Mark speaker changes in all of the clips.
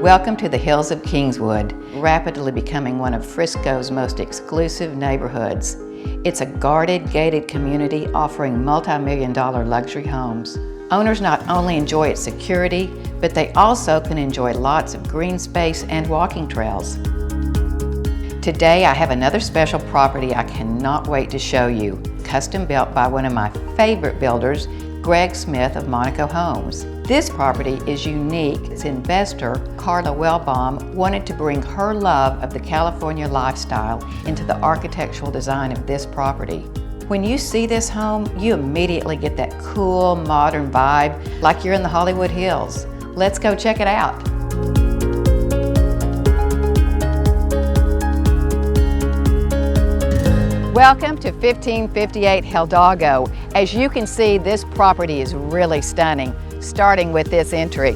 Speaker 1: Welcome to the Hills of Kingswood, rapidly becoming one of Frisco's most exclusive neighborhoods. It's a guarded, gated community offering multi-million-dollar luxury homes. Owners not only enjoy its security, but they also can enjoy lots of green space and walking trails. Today I have another special property I cannot wait to show you, custom built by one of my favorite builders, Greg Smith of Monaco Homes. This property is unique as investor Carla Wellbaum wanted to bring her love of the California lifestyle into the architectural design of this property. When you see this home, you immediately get that cool, modern vibe like you're in the Hollywood Hills. Let's go check it out. Welcome to 1558 Hidalgo. As you can see, this property is really stunning, starting with this entry.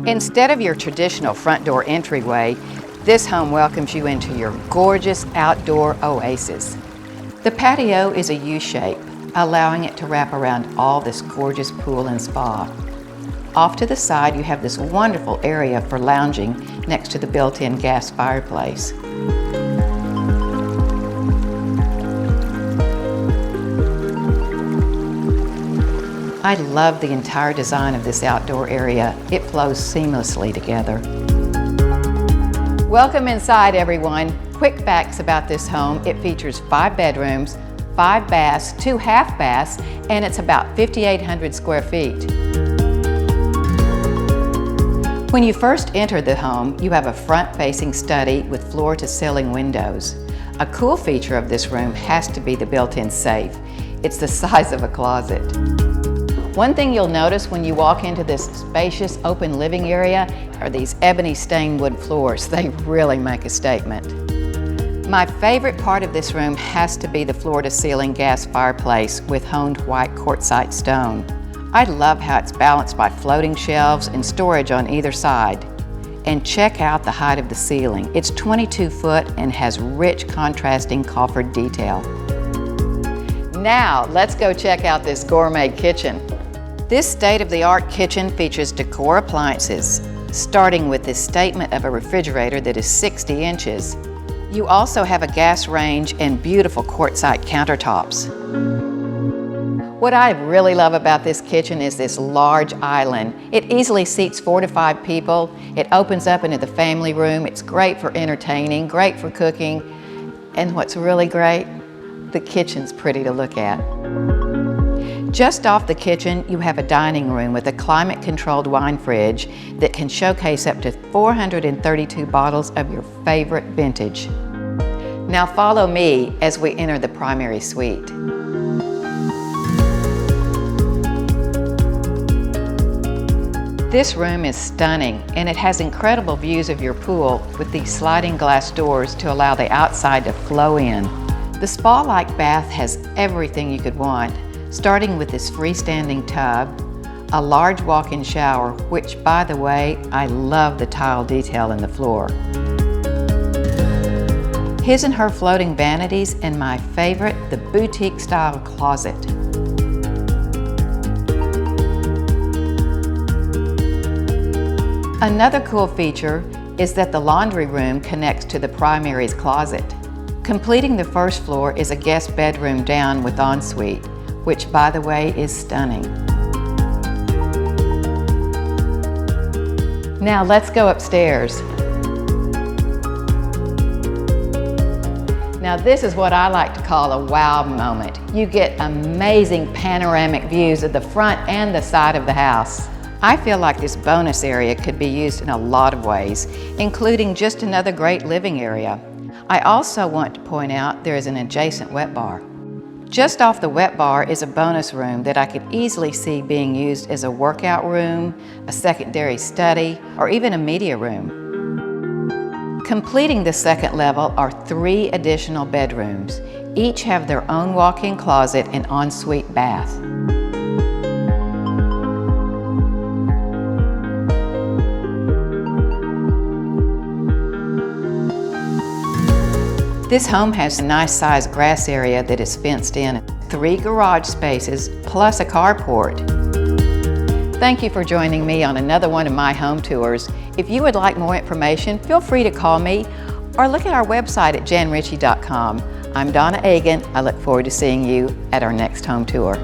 Speaker 1: Instead of your traditional front door entryway, this home welcomes you into your gorgeous outdoor oasis. The patio is a U-shape, allowing it to wrap around all this gorgeous pool and spa. Off to the side, you have this wonderful area for lounging next to the built-in gas fireplace. I love the entire design of this outdoor area. It flows seamlessly together. Welcome inside, everyone. Quick facts about this home. It features 5 bedrooms, 5 baths, 2 half baths, and it's about 5,800 square feet. When you first enter the home, you have a front-facing study with floor-to-ceiling windows. A cool feature of this room has to be the built-in safe. It's the size of a closet. One thing you'll notice when you walk into this spacious open living area are these ebony stained wood floors. They really make a statement. My favorite part of this room has to be the floor-to-ceiling gas fireplace with honed white quartzite stone. I love how it's balanced by floating shelves and storage on either side. And check out the height of the ceiling. It's 22 foot and has rich contrasting coffered detail. Now, let's go check out this gourmet kitchen. This state-of-the-art kitchen features decor appliances, starting with this statement of a refrigerator that is 60 inches. You also have a gas range and beautiful quartzite countertops. What I really love about this kitchen is this large island. It easily seats 4 to 5 people. It opens up into the family room. It's great for entertaining, great for cooking. And what's really great, the kitchen's pretty to look at. Just off the kitchen, you have a dining room with a climate-controlled wine fridge that can showcase up to 432 bottles of your favorite vintage. Now follow me as we enter the primary suite. This room is stunning, and it has incredible views of your pool with these sliding glass doors to allow the outside to flow in. The spa-like bath has everything you could want, starting with this freestanding tub, a large walk-in shower, which, by the way, I love the tile detail in the floor. His and her floating vanities, and my favorite, the boutique-style closet. Another cool feature is that the laundry room connects to the primary's closet. Completing the first floor is a guest bedroom down with ensuite, which, by the way, is stunning. Now let's go upstairs. Now this is what I like to call a wow moment. You get amazing panoramic views of the front and the side of the house. I feel like this bonus area could be used in a lot of ways, including just another great living area. I also want to point out there is an adjacent wet bar. Just off the wet bar is a bonus room that I could easily see being used as a workout room, a secondary study, or even a media room. Completing the second level are 3 additional bedrooms. Each have their own walk-in closet and ensuite bath. This home has a nice sized grass area that is fenced in, 3 garage spaces plus a carport. Thank you for joining me on another one of my home tours. If you would like more information, feel free to call me or look at our website at janrichey.com. I'm Donna Eagan. I look forward to seeing you at our next home tour.